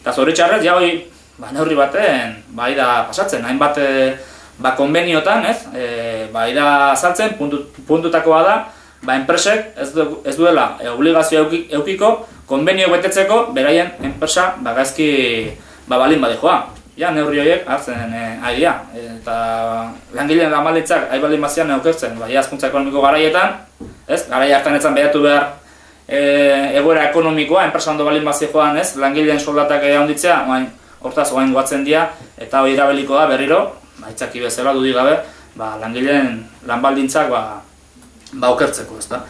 Eta zoritxarrez, ja hori, neurri baten, bai da pasatzen, hainbat konbeniotan, bai da saltzen, puntutakoa da, enpresek ez duela obligazio eukiko, konbenio betetzeko, beraien enpresa gaizki balin badejoa. Ja, neurri horiek hartzen ari dira. Eta langileen lanbaldintzak ari balin bazian eukertzen, bai hazkuntza ekonomiko garaietan, garai hartan etzan behatu behar egoera ekonomikoa, enpresa ondo balin bazi joan, langileen soldatak handitzea, hortaz oain goatzen dira, eta hori erabeliko da berriro, aitzaki bezala dudik gabe, langileen lanbaldintzak okertzeko, ezta.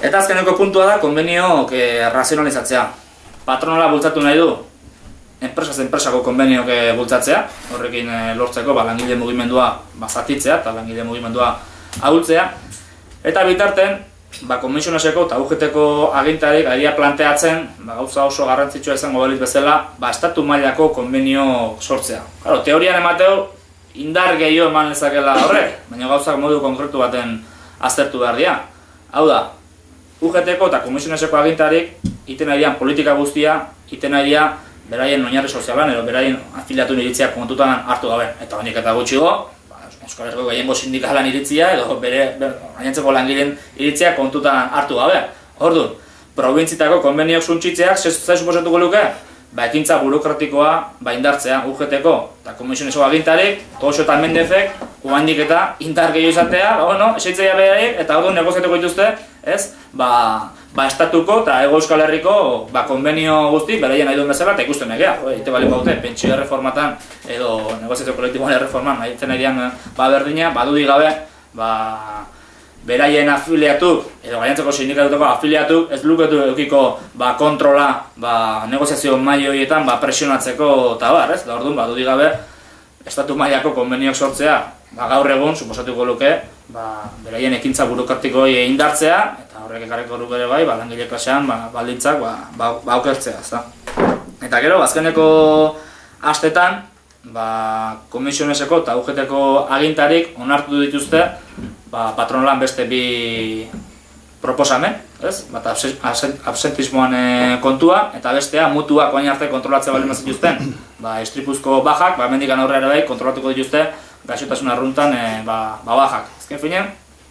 Eta azkeneko puntua da, konbenioak razionalizatzea. Patronala bultzatu nahi du, enpresako konbenioak bultzatzea, horrekin lortzeko langile mugimendua zatitzea eta langile mugimendua ahultzea. Eta bitarten, komisioneseko eta UGT-ko agintarik aria planteatzen, gauza oso garrantzitsua izango balitz bezala, estatu mailako konbenio sortzea. Teorian emateu, indar gehiago eman lezakela horrek, baina gauzak modu konkretu baten aztertu behar dira. Hau da, UGT-ko eta komisioneseko agintarik iten nahi dian politika guztia, iten nahi dian beraien oinarri sozialan edo beraien afiliatuen iritziak kontutan hartu gabe. Eta honik eta gutxigo, Euskal Herriko gehiengo sindikalan iritzia edo gainontzeko langileen iritzia kontutan hartu gabe. Orduan, probintzitako konbeniok suntsitzeak zer suposatuko luke? Ekintza burokratikoa indartzea UGT-ko eta komisioneseko agintarik, Toxo eta Mendezek, oandik eta indar gehiago izatea, esaitzaia behariek, eta orduan negoziatuko dituzte, estatuko eta Hego Euskal Herriko konbenio guzti beraien nahi duen bezala eta ikusten egea. Ite balin baute, pentsio erreformatan edo negoziazio kolektiboan erreforman nahi zen egin berdina, badudik gabe, beraien afiliatuk, edo gainontzeko sindikatutako afiliatuk, ez luketu eukiko kontrola negoziazio maila horietan presionatzeko eta bar, ez? Da orduan, badudik gabe, estatu mailako konbeniok sortzea, gaur egun, suposatuko luke, beraien ekintza burokratiko indartzea, eta horrek ekarriko luke ere bai, langile klasean baldintzak okertzea, ezta. Eta gero, azkeneko astetan, komisioneseko eta UGT-ko agintarik onartu dituzte patronalan beste bi proposamen, bata absentismoan kontua, eta bestea mutuak oain arte kontrolatzea baldin bazituzten, istripuzko bajak, mendikan aurrera bai kontrolatuko dituzte gaixotasun arruntan bajak. Azken finean,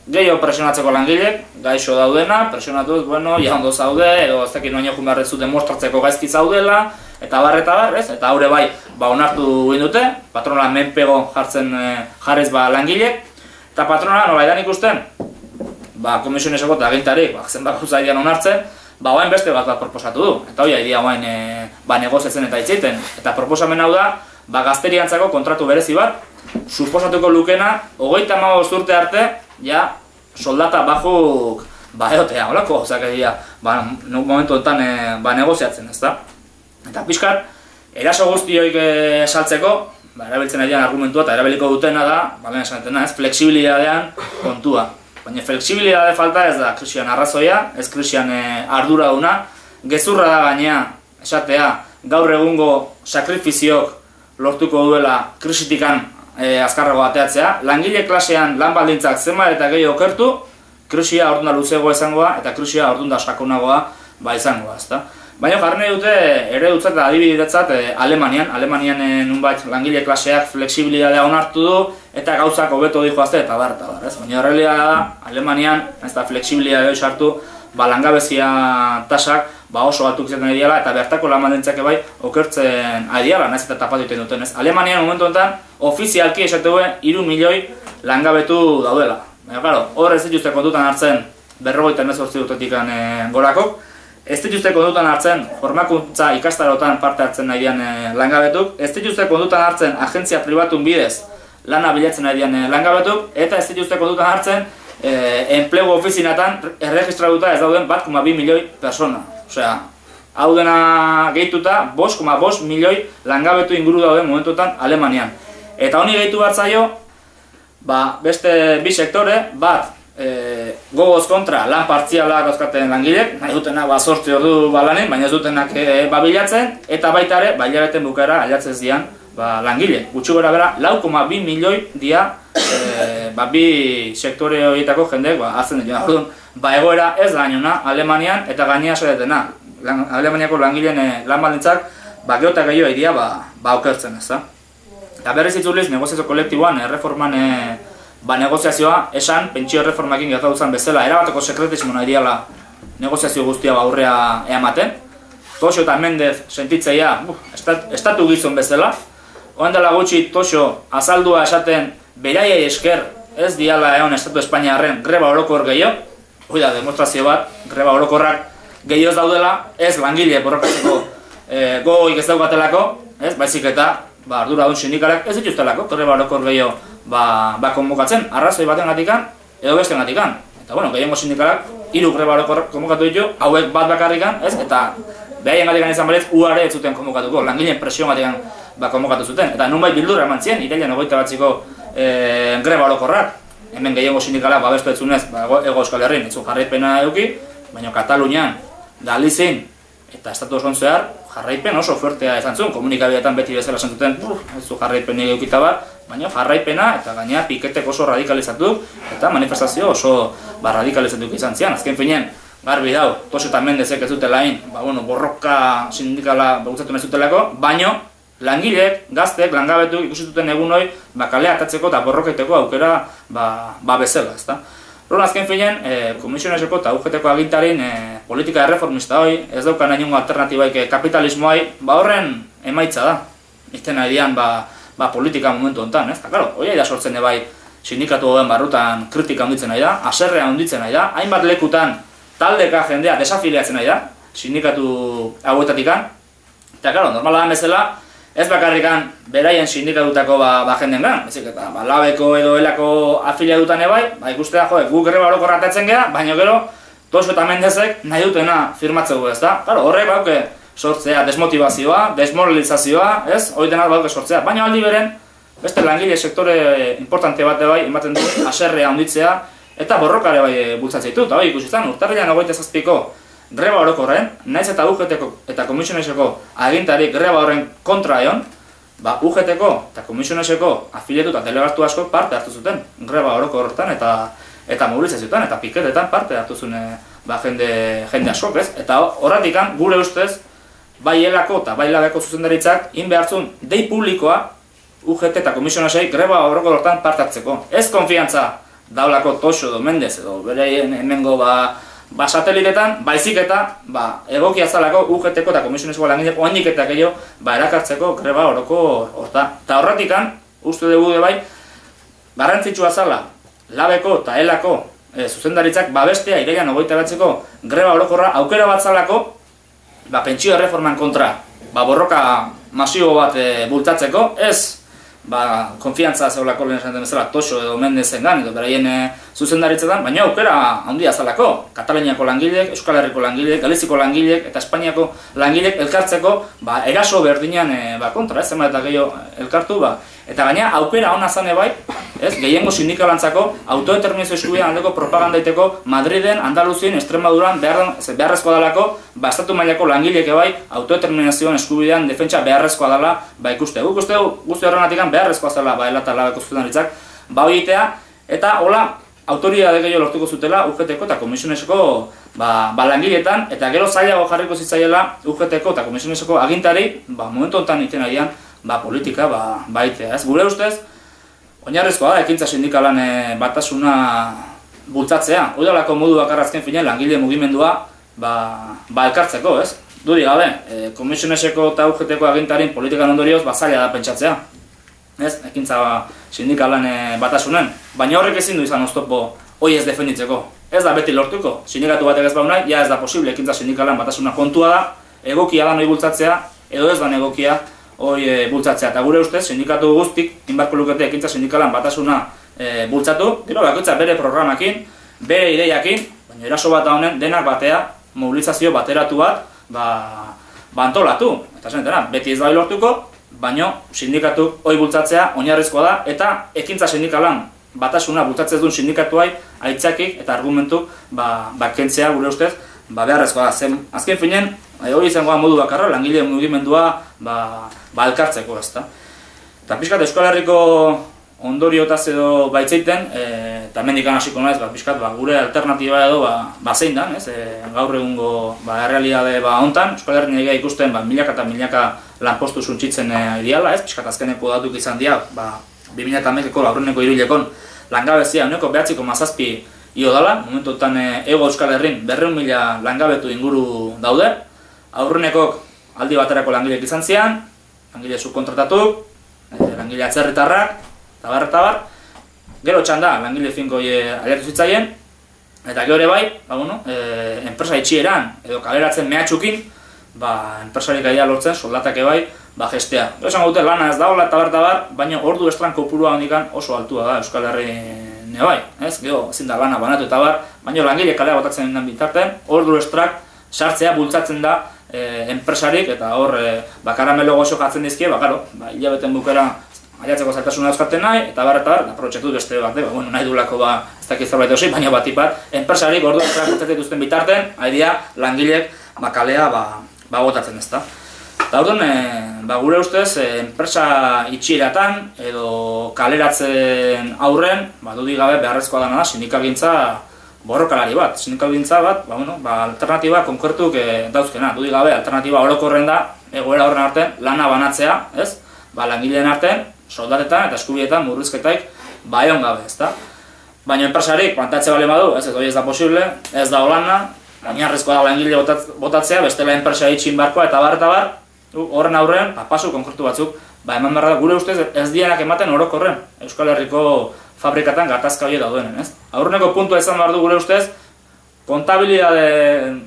gehiago presionatzeko langilek, gaixo daudena, presionatuz, ja ondo zaude, edo ez dakit noaino joan beharrezu demostratzeko gaizki zaudela, eta bar, eta haure bai onartu dute, patronalan menpego jarrez langilek, eta patronalan nola edan ikusten, komisioneseko eta agintarik, zenbat gauza idian onartzen, oain beste bat proposatu du, eta hori idea oain negoziatzen eta itzeiten, eta proposamen hau da, gazteriantzako kontratu berezi bat, suposatuko lukena, 35 urte arte, ja, soldata bajuk egotea, holako, momentu enten negoziatzen, ezta? Eta pixkat, eraso guztioik saltzeko, erabiltzen ari argumentua eta erabiliko dutena da, lehen esan dutena, flexibilidadean kontua. Baina flexibilidade falta ez da krisian arrazoia, ez krisian ardura duna, gezurra da gainea, esatea, gaur egungo sakrifiziok lortuko duela krisitikan azkarrago ateatzea, langile klasean lan baldintzak zenbat eta gehiago okertu, krisia ordunda luzeagoa izangoa eta krisia ordunda sakonagoa izangoa, ezta? Baina jarri nahi dute ere dutzat eta adibidetzat Alemanian nunbait langile klaseak flexibilidadea onartu du eta gauzak hobeto dijoazte eta bar, ez? Baina horrelia da, Alemanian ez da flexibilidadea sartu, langabezia tasak oso altuk izaten ari diala eta bertako lan baldintzak bai okertzen ari diala, nahiz eta tapatu egiten duten, ez? Alemanian momentu honetan ofizialki esatu 3 milioi langabetu daudela. Baina, klaro, hor ez dituzte kontutan hartzen 58 urtetik gorakok, ez dituzte kontutan hartzen formakuntza ikastarotan parte hartzen nahi dian langabetuk, ez dituzte kontutan hartzen agentzia pribatun bidez lana bilatzen nahi dian langabetuk, eta ez dituzte kontutan hartzen enplegu ofizinatan erregistratuta ez dauden 1,2 milioi persona. Osea, hau dena gehituta 5,5 milioi langabetu inguru dauden momentutan Alemanian. Eta honi gehitu bat zaio, beste bi sektore, bat gogoz kontra lan partzialak dauzkaten langilek, nahi dutena 8 ordu lanen, baina ez dutenak bilatzen, eta baita ere, hilabeten bukaera ailatzez dian langile. Gutxi gora bera, 4,2 milioi dia bi sektore horietako jendeek hartzen dira. Egoera ez da gainona Alemanian eta gainea saretena. Alemaniako langileen lan baldintzak gero eta gehiago iria okertzen, ez da. Eta berriz itzuliz, negoziazio kolektiboan, erreforman negoziazioa, esan, pentsio erreformakin gertatu zen bezala, erabateko sekretismona ideala negoziazio guztia aurrea eamaten. Toxo eta Mendez sentitzeia, estatu gizon bezala. Oen dela gutxi Toxo azaldua esaten beraiei esker ez diala egon Estatu Espainiarren greba orokor gehiago. Hoi da, demostrazio bat, greba orokorrak gehiago daudela, ez langile borrokatzeko gogoik ez daukatelako, ez, baizik eta arduradun sindikalak ez dituztelako, greba orokor gehiago konbokatzen, arrazoi batengatik edo bestegatik. Eta bueno, gehiago sindikalak 3 greba orokor konbokatu ditu, hauek bat bakarrikan, ez, eta behaien izan berez, uare ez zuten konbokatuko, langileen presioan konbokatu zuten. Eta nunbait bildurra eman zien, irailean 28ko greba orokorrak. Hemen gehiago sindikalak babestu etzunez, Ego Euskal Herrin, ez zu jarraipena eduki, baina Katalunian, Galizien eta Estatu osoan zehar, jarraipen oso fuertea izan zuen, komunikabideetan beti bezala esan zuten, ez zu jarraipen edukita bat, baina jarraipena eta gainera piketek oso radikalizatu eta manifestazio oso radikalizatu izan zian. Azken finean, garbi dau, Toxo eta Mendezek ez dutela hain, borroka sindikala bultzatu ez dutelako, baino langileek, gazteek, langabetuk ikusi duten egun hori kalea atatzeko eta borroketeko aukera bezala, ezta. Horren azken finean, Komisioneseko eta UGT-ko agintarin politika erreformista hori, ez daukan nahi alternatibaik kapitalismoai, horren emaitza da. Izten nahi dian politika momentu honetan, ez? Eta, klaro, hori da sortzen ebai sindikatu hoen barrutan kritika handitzen nahi da, haserrea handitzen nahi da, hainbat lekutan taldeka jendea desafileatzen nahi da, sindikatu hauetatikan. Eta, klaro, normala da bezala, ez bakarrikan beraien sindikatutako jenden gan, bezik eta labeko edo elako afiliatutan ebai, ikustea, guk greba orokorra atatzen geha, baina gero, Toxo eta Mendezek nahi dutena firmatzeko, ez da? Horrek bauke sortzea desmotivazioa, desmoralizazioa, ez? Hori denak bauke sortzea, baina aldi beren, beste langile sektore importante bat bai ematen du, haserrea handitzea, eta borrokare bai bultzatzea ditu, eta ikusi zen, urtarrilean 27ko greba orokorren, naiz eta UGT-ko eta Komisioneseko agintari greba horren kontra egon, UGT-ko eta Komisioneseko afiliatu eta delegatu asko parte hartu zuten greba orokorretan eta mobilizazioetan eta piketetan parte hartu zuen jende askok, ez? Eta horratikan, gure ustez, bai elako eta bai labeko zuzendaritzak behartzun dei publikoa UGT eta Komisionesei greba orokorretan parte hartzeko. Ez konfiantza daulako Toxo edo Mendez edo bereien hemengo satelitetan, baizik eta egokia zalako UGT-ko eta Komisioneseko langileak oindik eta gehiago erakartzeko greba oroko horta. Eta horretikan, uste dugu bai, garrantzitsua zala, labeko eta elako zuzendaritzak babestea irailean 29ko greba orokorra aukera bat zalako pentsio erreforman kontra borroka masibo bat bultatzeko, ez konfiantza zeolako lehen esan den bezala Toxo edo Mendezen gan, edo beraien zuzendaritzetan, baina aukera handia zalako. Kataluniako langileek, Euskal Herriko langileek, Galiziko langileek eta Espainiako langileek elkartzeko eraso berdinean kontra, ez zenbat eta gehiago elkartu, eta gaina aukera hona zane bai, ez, gehiengo sindikalantzako autodeterminazio eskubidea aldeko propagandaiteko Madriden, Andaluzien, Extremaduran beharrezkoa dalako, estatu mailako langileek bai autodeterminazioan eskubidean defentsa beharrezkoa dela ikuste. Guzti horrenatik beharrezkoa zela eta labeko zuzendaritzak egitea, eta hola autoridade gehiago lortuko zutela UGT-ko eta Komisioneseko langileetan, eta gero zailago jarriko zitzaiela UGT-ko eta Komisioneseko agintari momentu honetan iten agian politika baitea. Gure ustez, oinarrizkoa da ekintza sindikalan batasuna bultzatzea. Udalako modu bakarra azken finean langile mugimendua elkartzeko, ez? Duri gabe, Komisioneseko eta UGT-ko agintarin politikan ondorioz zaila da pentsatzea. Ekintza sindikalan batasunen, baina horrek ezin du izan oztopo hoi ez defenditzeko. Ez da beti lortuko, sindikatu batek ez nahi, ja ez da posible ekintza sindikalan batasuna kontua da, egokia da noi bultzatzea, edo ez da egokia hoi bultzatzea. Eta gure ustez, sindikatu guztik, inbarko lukete ekintza sindikalan batasuna bultzatu, gero bakoitza bere programakin, bere ideiakin, baina eraso bat da honen denak batea, mobilizazio bateratu bat antolatu. Eta zenetena, beti ez da lortuko, baina sindikatu hoi bultzatzea oinarrizkoa da, eta ekintza sindikalan batasuna bultzatzez duen sindikatuai aitzakik eta argumentu kentzea gure ustez beharrezkoa da. Azken finean, hori izango da modu bakarra, langile mugimendua elkartzeko, ezta. Eta pixkat Euskal Herriko ondoriotaz edo baitzeiten, eta mendikan hasiko naiz, pixkat, gure alternatiba edo zein dan, gaur egungo errealitate hontan, Euskal Herrian egia ikusten milaka eta milaka lanpostu suntsitzen ideala, pixkat azkeneko datuk izan dira, 2011ko aurreneko hiruhilekon langabezia ehuneko 9,7 igo dela, momentuetan Hego Euskal Herrin 200.000 langabetu inguru daude, aurrenekok aldi baterako langileek izan zian, langile subkontratatu, langile atzerritarrak, eta bar, gero txanda langile finkoi aliatu zitzaien, eta gero ere bai, enpresa itxieran edo kaleratzen mehatxukin, enpresarik gaia lortzen soldatak bai, gestea. Esan gaute lana ez daola eta bar, baina ordu estran kopurua hondikan oso altua da Euskal Herri bai, gero ezin da lana banatu eta bar, baina langile kalea botatzen den bitarten, ordu estrak sartzea bultzatzen da enpresarik eta hor karamelo goxo jatzen dizkie, hilabeten bukera aliatzeko zaitasuna euskaten nahi, eta bar, aprobetxatu beste bat, nahi dulako ez dakit zerbait hausi, baina batipat, enpresarik ordu estrak bultzatzen dituzten bitarten, haidea langilek kalea botatzen ez da. Eta orduan, gure ustez, enpresa itxieratan edo kaleratzen aurren, dudik gabe beharrezkoa dena da, sindikalgintza borrokalari bat. Sindikalgintza bat, alternatiba konkretuk dauzkena. Dudik gabe, alternatiba orokorren da, egoera horren artean, lana banatzea, langileen artean, soldatetan eta eskubietan murrizketaik egon gabe, ez da. Baina enpresarik, plantatze bale badu, ez da posible, ez da holana, oinarrizkoa da langile botatzea, bestela enpresa itxin barkoa eta bar, horren aurrean, pasu konkretu batzuk, eman behar da, gure ustez ez dienak ematen orokorren Euskal Herriko fabrikatan gatazka hori daudenen, ez? Aurreneko puntua izan behar du gure ustez, kontabilidade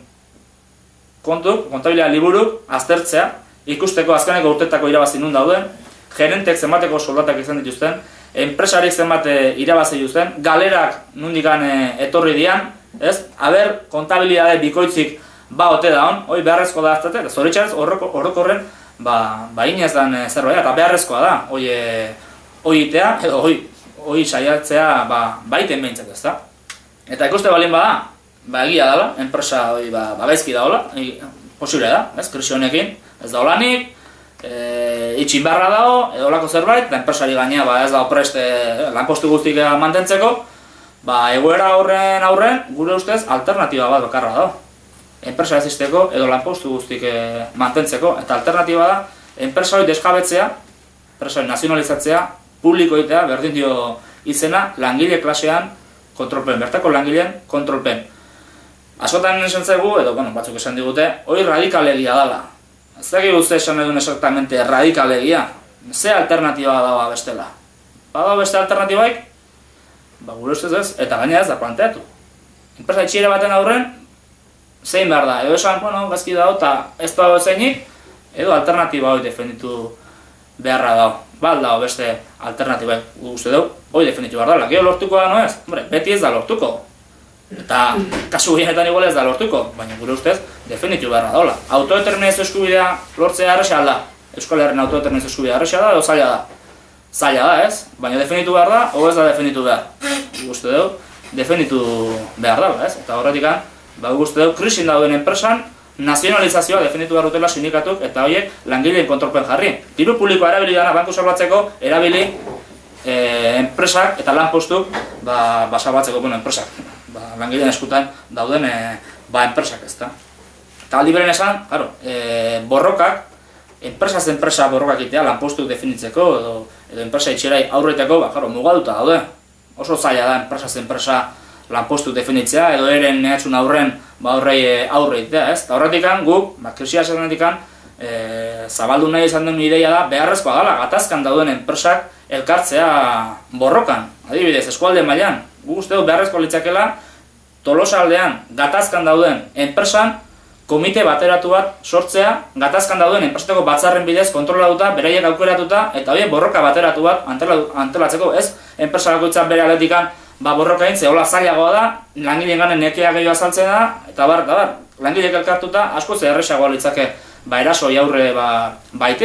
liburuk aztertzea, ikusteko azkeneko urtetako irabazi nun dauden, gerentek zenbateko soldatak izan dituzten, enpresarik zenbat irabazi dituzten, galerak nundikan etorri dian, ez? Aber, kontabilidade bikoitzik ote da hon, hoi beharrezkoa da aztate, eta zoritxarez orokorren inez den zerbait, eta beharrezkoa da, hoi itea, edo hoi saiatzea baiten behintzat ez da. Eta ikuste balin bada, egia dela, enpresa gaizki da hola, posible da, krisi honekin, ez da holanik, itxin beharra dago, edo holako zerbait, eta enpresari gainea ez da prest lanpostu guztik mantentzeko, egoera horren aurren, gure ustez, alternatiba bat bakarra da. Enpresa ez izteko edo lanpostu guztik mantentzeko, eta alternatiba da, enpresa hori deskabetzea, enpresa hori nazionalizatzea, publikoitea, berdin dio izena, langile klasean kontrolpen, bertako langileen kontrolpen. Askotan esan zaigu, edo batzuk esan digute, hori radikalegia dela. Ez dakik guzti esan edun exactamente radikalegia, ze alternatiba dagoa bestela. Badago beste alternatibaik? Gure ustez ez, eta gaina ez da planteatu. Enpresa itxiera baten aurren, zein behar da, edo esan, gazki dago, eta ez dago zeinik, edo alternatiba hori defenditu beharra dago. Dago beste alternatiba guzti dugu, hori defenditu behar da, gero lortuko da, no ez? Beti ez da lortuko. Eta kasu gehienetan igual ez da lortuko, baina gure ustez defenditu beharra dagoela. Autodeterminazio eskubidea lortzea erresa alda. Euskal Herrian autodeterminazio eskubidea erresa da, edo zaila da. Zaila da, ez? Baina defenditu behar da, o ez da defenditu behar. Guzti dugu, defenditu behar da, ez? Eta horretik guzti dugu, krisin dauden enpresan, nazionalizazioa defenditu behar dutela sindikatuk eta horiek langileen kontrolpen jarri. Diru publikoa erabili dana banku salbatzeko, erabili enpresak eta lanpostuk salbatzeko enpresak. Langileen eskutan dauden enpresak ez da. Eta aldi beren esan, borrokak, enpresaz enpresa borrokak itea lanpostuk definitzeko edo enpresa itxerai aurreteko, mugaduta daude. Oso zaila da enpresaz enpresa lanpostu definitzea, edo eren mehatxun aurren aurre itea, ez? Eta horretik guk, krisia esatenetik zabaldu nahi izan den ideia da, beharrezkoa gala, gatazkan dauden enpresak elkartzea borrokan. Adibidez, eskualde mailan, guk uste du beharrezkoa litzakela, Tolosa aldean gatazkan dauden enpresan, komite bateratu bat sortzea, gatazkan dauden enpresetako batzarren bidez kontrolatuta, beraiek aukeratuta, eta horiek borroka bateratu bat antolatzeko, ez? Enpresa bakoitzak bere aldetik borroka egin, hola zailagoa da, langileen ganen nekea gehiago azaltzen da, eta langileek elkartuta, asko ze erresagoa litzake erasoi aurre baite.